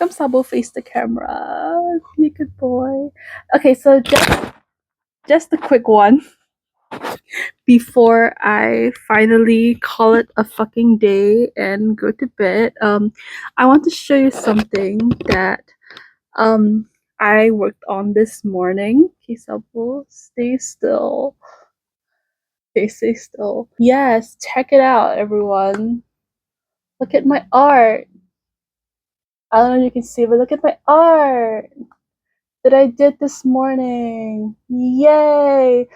Come Sabo, face the camera. You good boy. Okay, so just a quick one before I finally call it a fucking day and go to bed. I want to show you something that I worked on this morning. Okay, Sabo, stay still. Okay, stay still. Yes, check it out, everyone. Look at my art. I don't know if you can see, but look at my art that I did this morning. Yay!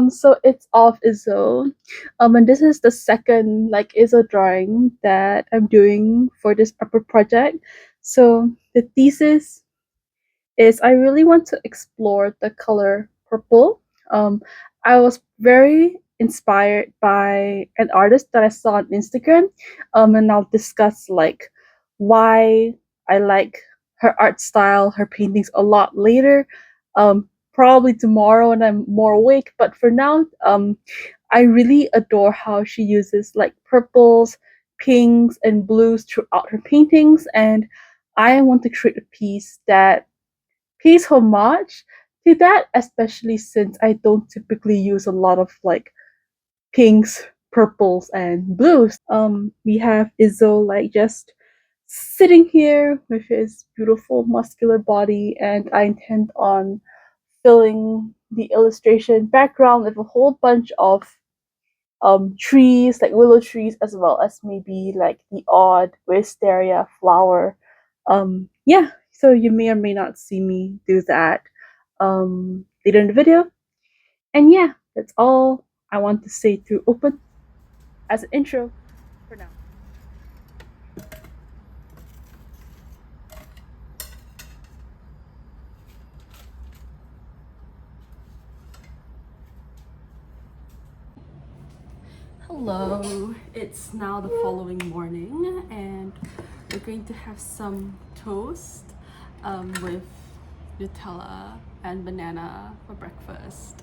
So it's off �.𖥧.𝡼. And this is the second �.𝒀 drawing that I'm doing for this upper project. So the thesis is I really want to explore the color purple. I was very inspired by an artist that I saw on Instagram. And I'll discuss why I like her art style, her paintings a lot later. Probably tomorrow when I'm more awake. But for now, I really adore how she uses purples, pinks, and blues throughout her paintings. And I want to create a piece that pays homage to that, especially since I don't typically use a lot of pinks, purples, and blues. We have �.𝒧 just sitting here with his beautiful muscular body, and I intend on filling the illustration background with a whole bunch of trees, like willow trees, as well as maybe the odd wisteria flower. Yeah, so you may or may not see me do that later in the video. And yeah, that's all I want to say to open as an intro for now. Hello, it's now the following morning and we're going to have some toast with Nutella and banana for breakfast.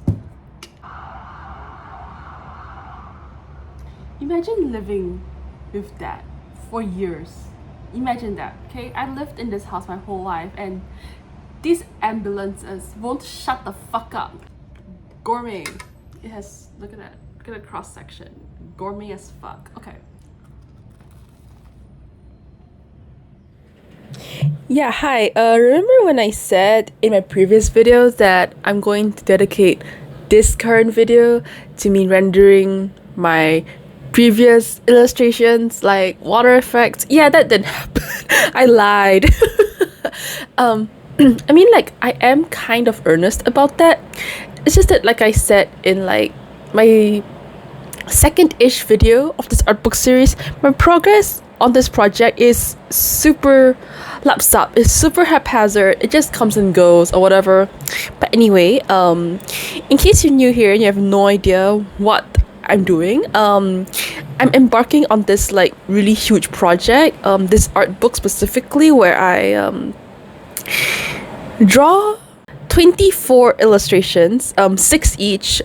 Imagine living with that for years. Imagine that, okay? I lived in this house my whole life and these ambulances won't shut the fuck up. Gourmet. It has, look at that. Look at the cross section. Gourmet as fuck. Okay. Yeah, hi. Remember when I said in my previous videos that I'm going to dedicate this current video to me rendering my previous illustrations like water effects? Yeah, that didn't happen. I lied. I mean, I am kind of earnest about that. It's just that, like I said in my second-ish video of this art book series, my progress on this project is super lapsap. It's super haphazard. It just comes and goes or whatever. But anyway, in case you're new here and you have no idea what I'm doing, I'm embarking on this really huge project, this art book specifically, where I draw 24 illustrations, 6 each,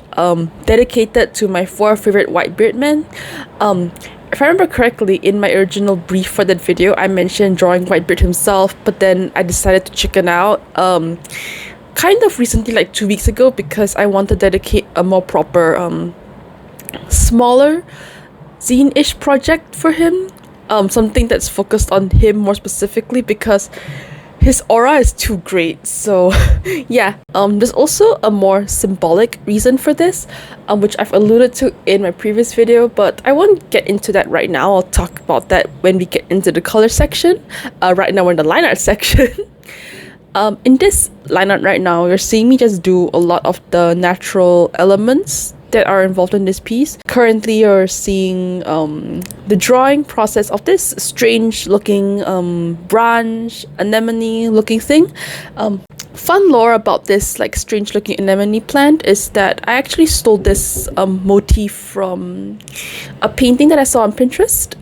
dedicated to my 4 favorite Whitebeard men. If I remember correctly, in my original brief for that video, I mentioned drawing Whitebeard himself, but then I decided to chicken out kind of recently, 2 weeks ago, because I want to dedicate a more proper, smaller zine-ish project for him. Something that's focused on him more specifically, because his aura is too great. So yeah, there's also a more symbolic reason for this, which I've alluded to in my previous video, but I won't get into that right now. I'll talk about that when we get into the color section. Right now we're in the line art section. In this line art right now, you're seeing me just do a lot of the natural elements that are involved in this piece. Currently, you're seeing the drawing process of this strange looking branch, anemone looking thing. Fun lore about this strange looking anemone plant is that I actually stole this motif from a painting that I saw on Pinterest.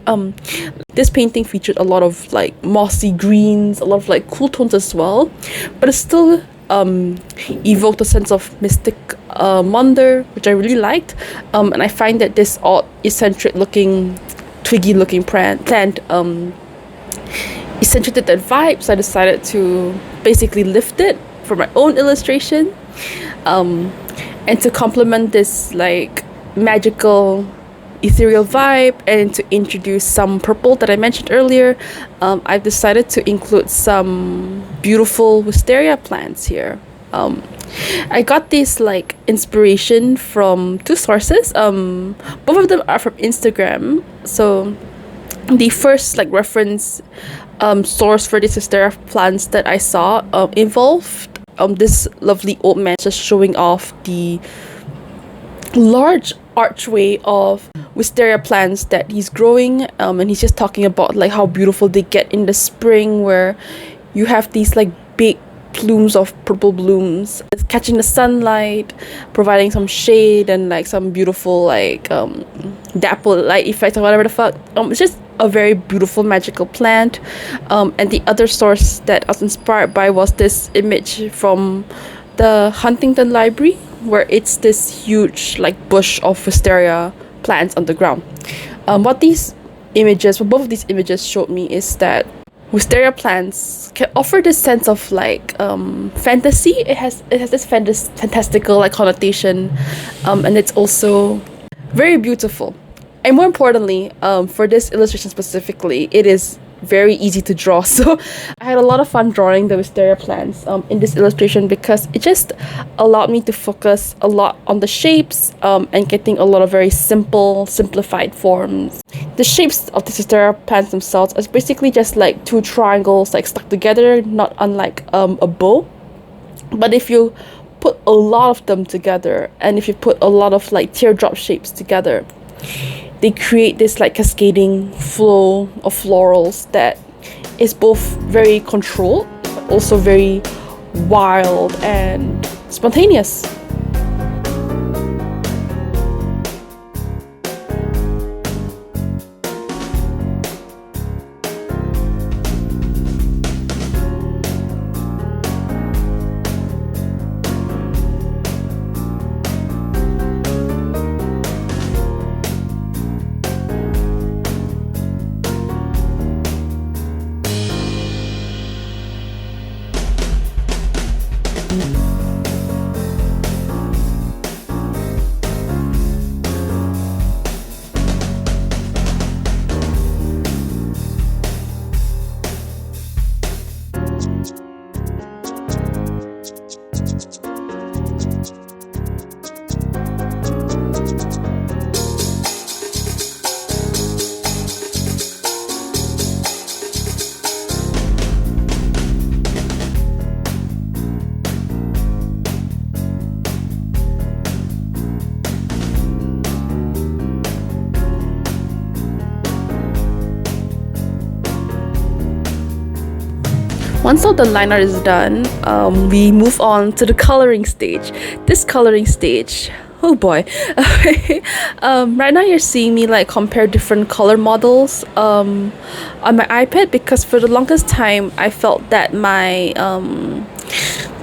This painting featured a lot of mossy greens, a lot of cool tones as well, but it still evoked a sense of mystic wonder, which I really liked. And I find that this odd, eccentric looking, twiggy looking plant accentuated that vibe, so I decided to basically lift it for my own illustration. And to complement this like magical ethereal vibe and to introduce some purple that I mentioned earlier, I've decided to include some beautiful wisteria plants here. I got this like inspiration from two sources. Both of them are from Instagram. So the first like reference source for these wisteria plants that I saw involved this lovely old man just showing off the large archway of wisteria plants that he's growing, and he's just talking about like how beautiful they get in the spring, where you have these like big plumes of purple blooms catching the sunlight, providing some shade and like some beautiful like dapple light effect or whatever the fuck. It's just a very beautiful magical plant. And the other source that I was inspired by was this image from the Huntington Library, where it's this huge like bush of wisteria plants on the ground. What both of these images showed me is that wisteria plants can offer this sense of like fantasy. It has this fantastical like connotation, and it's also very beautiful. And more importantly, for this illustration specifically, it is very easy to draw. So I had a lot of fun drawing the wisteria plants in this illustration, because it just allowed me to focus a lot on the shapes and getting a lot of very simplified forms. The shapes of the wisteria plants themselves is basically just like two triangles like stuck together, not unlike a bow. But if you put a lot of them together, and if you put a lot of like teardrop shapes together, they create this like cascading flow of florals that is both very controlled but also very wild and spontaneous. Once all the line art is done, we move on to the coloring stage. This coloring stage, oh boy. Right now you're seeing me like compare different color models on my iPad, because for the longest time I felt that my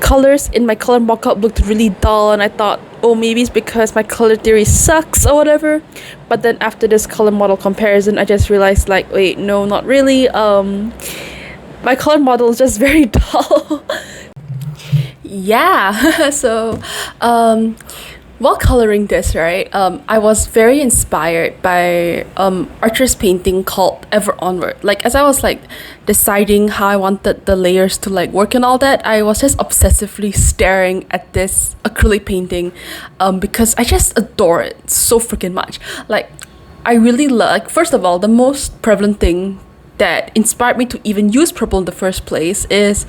colors in my color mockup looked really dull, and I thought, oh, maybe it's because my color theory sucks or whatever. But then after this color model comparison, I just realized like, wait, no, not really. My color model is just very dull. Yeah. So while coloring this, right, I was very inspired by Archer's painting called Ever Onward. Like, as I was like deciding how I wanted the layers to like work and all that, I was just obsessively staring at this acrylic painting because I just adore it so freaking much. Like, I really like, first of all, the most prevalent thing that inspired me to even use purple in the first place is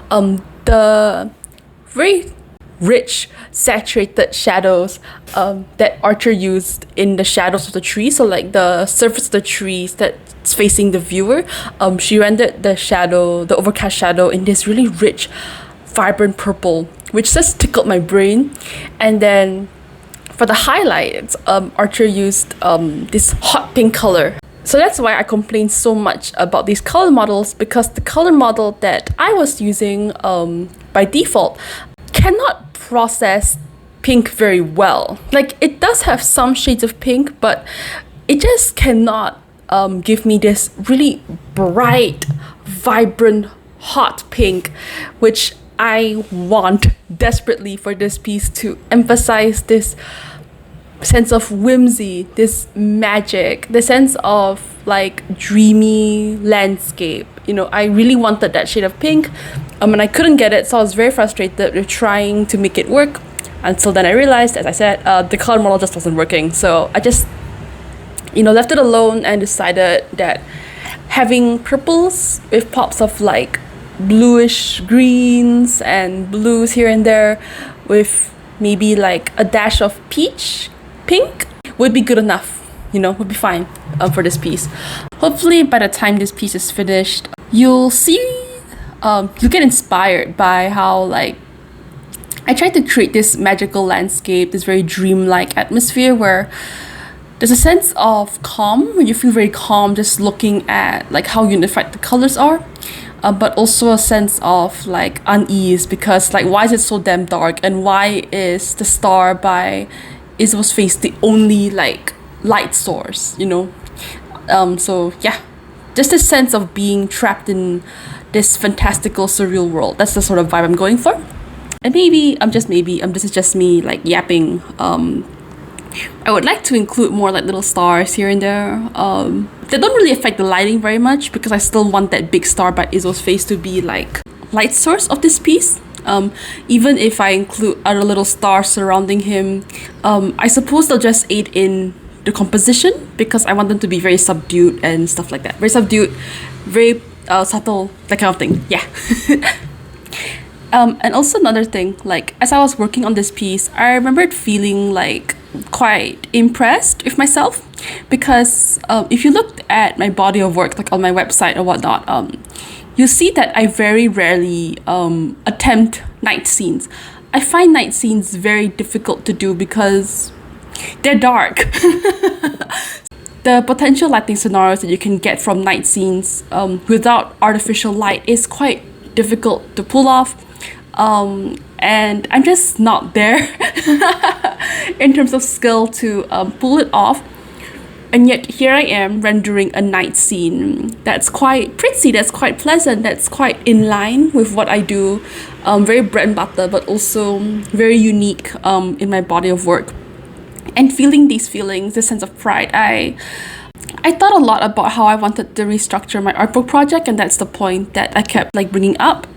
the very rich saturated shadows that Archer used in the shadows of the tree. So like the surface of the trees that's facing the viewer, she rendered the overcast shadow in this really rich, vibrant purple, which just tickled my brain. And then for the highlights, Archer used this hot pink color. So that's why I complained so much about these color models, because the color model that I was using by default cannot process pink very well. Like, it does have some shades of pink, but it just cannot give me this really bright, vibrant hot pink, which I want desperately for this piece to emphasize this sense of whimsy, this magic, the sense of like dreamy landscape. You know, I really wanted that shade of pink, and I couldn't get it, so I was very frustrated with trying to make it work. Until then, I realized, as I said, the color model just wasn't working. So I just, left it alone and decided that having purples with pops of like bluish greens and blues here and there, with maybe like a dash of peach pink, would be good enough, would be fine for this piece. Hopefully by the time this piece is finished, you'll see, you'll get inspired by how like I tried to create this magical landscape, this very dreamlike atmosphere where there's a sense of calm, when you feel very calm just looking at like how unified the colors are, but also a sense of like unease, because like, why is it so damn dark, and why is the star by 𝖤.𝥧 face the only like light source, so yeah, just a sense of being trapped in this fantastical surreal world. That's the sort of vibe I'm going for. And maybe this is just me like yapping, I would like to include more like little stars here and there. They don't really affect the lighting very much, because I still want that big star by 𝖤.𝥧 face to be like light source of this piece. Even if I include other little stars surrounding him, I suppose they'll just aid in the composition, because I want them to be very subdued and stuff like that. Very subdued, very subtle, that kind of thing. Yeah. And also another thing, like as I was working on this piece, I remembered feeling like quite impressed with myself, because if you looked at my body of work, like on my website or whatnot, you see that I very rarely attempt night scenes. I find night scenes very difficult to do because they're dark. The potential lighting scenarios that you can get from night scenes without artificial light is quite difficult to pull off. And I'm just not there in terms of skill to pull it off. And yet here I am rendering a night scene that's quite pretty, that's quite pleasant, that's quite in line with what I do. Very bread and butter, but also very unique in my body of work. And feeling these feelings, this sense of pride, I thought a lot about how I wanted to restructure my art book project, and that's the point that I kept like bringing up.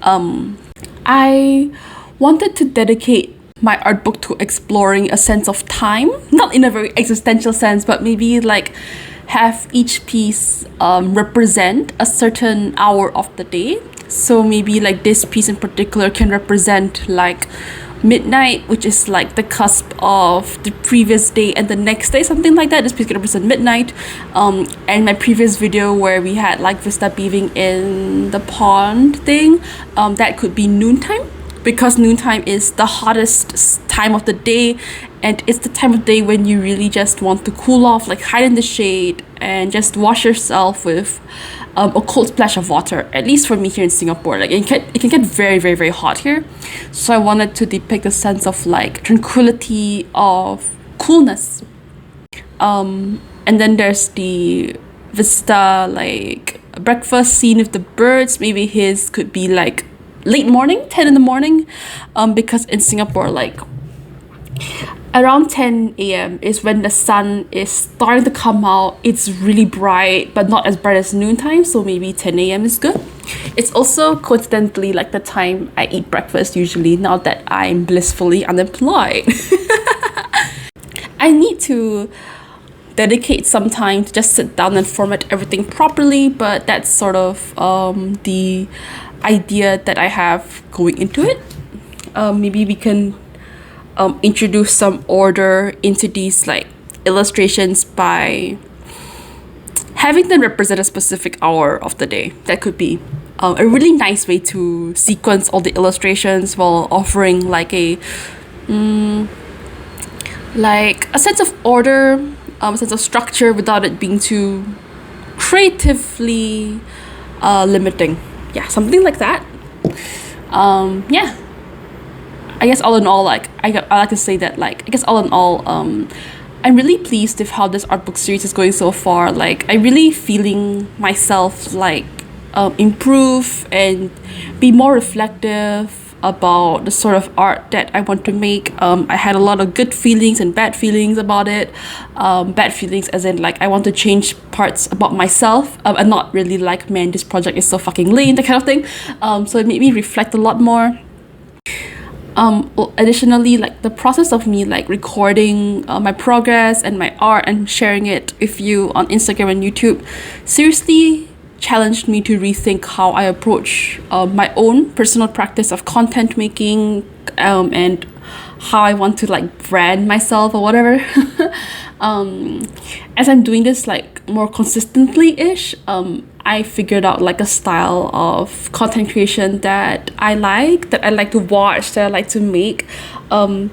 I wanted to dedicate my art book to exploring a sense of time, not in a very existential sense, but maybe like have each piece represent a certain hour of the day. So maybe like this piece in particular can represent like midnight, which is like the cusp of the previous day and the next day, something like that. This piece can represent midnight. And my previous video where we had like Vista beaving in the pond thing, that could be noontime, because noontime is the hottest time of the day, and it's the time of day when you really just want to cool off, like hide in the shade and just wash yourself with a cold splash of water. At least for me here in Singapore, like it can get very, very, very hot here. So I wanted to depict a sense of like tranquility, of coolness. And then there's the vista, like breakfast scene with the birds. Maybe his could be like late morning, 10 in the morning, because in Singapore, like around 10 a.m. is when the sun is starting to come out. It's really bright, but not as bright as noontime, so maybe 10 a.m. is good. It's also coincidentally like the time I eat breakfast usually, now that I'm blissfully unemployed. I need to dedicate some time to just sit down and format everything properly, but that's sort of the idea that I have going into it. Maybe we can introduce some order into these like illustrations by having them represent a specific hour of the day. That could be a really nice way to sequence all the illustrations while offering like a sense of order, a sense of structure without it being too creatively limiting. Yeah, something like that. Yeah. I guess all in all, like I like to say that, like I guess all in all, I'm really pleased with how this art book series is going so far. Like I'm really feeling myself like improve and be more reflective about the sort of art that I want to make. I had a lot of good feelings and bad feelings about it. Bad feelings as in like I want to change parts about myself and not really like, man, this project is so fucking lame, that kind of thing. So it made me reflect a lot more. Additionally, like the process of me like recording my progress and my art and sharing it with you on Instagram and YouTube seriously challenged me to rethink how I approach my own personal practice of content making, and how I want to like brand myself or whatever. As I'm doing this like more consistently ish, I figured out like a style of content creation that I like to watch, that I like to make. And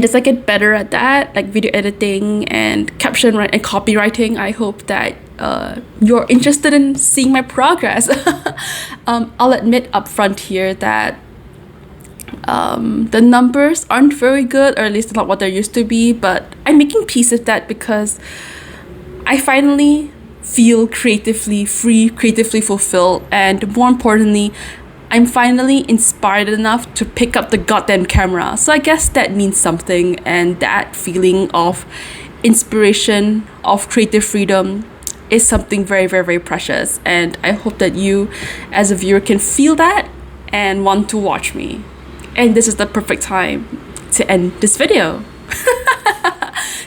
as I get better at that, like video editing and caption and copywriting, I hope that you're interested in seeing my progress. I'll admit upfront here that the numbers aren't very good, or at least not what they used to be, but I'm making peace with that because I finally feel creatively free, creatively fulfilled, and more importantly, I'm finally inspired enough to pick up the goddamn camera. So I guess that means something, and that feeling of inspiration, of creative freedom is something very, very, very precious. And I hope that you, as a viewer, can feel that and want to watch me. And this is the perfect time to end this video.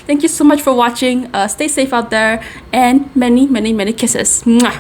Thank you so much for watching. Stay safe out there, and many, many, many kisses. Mwah.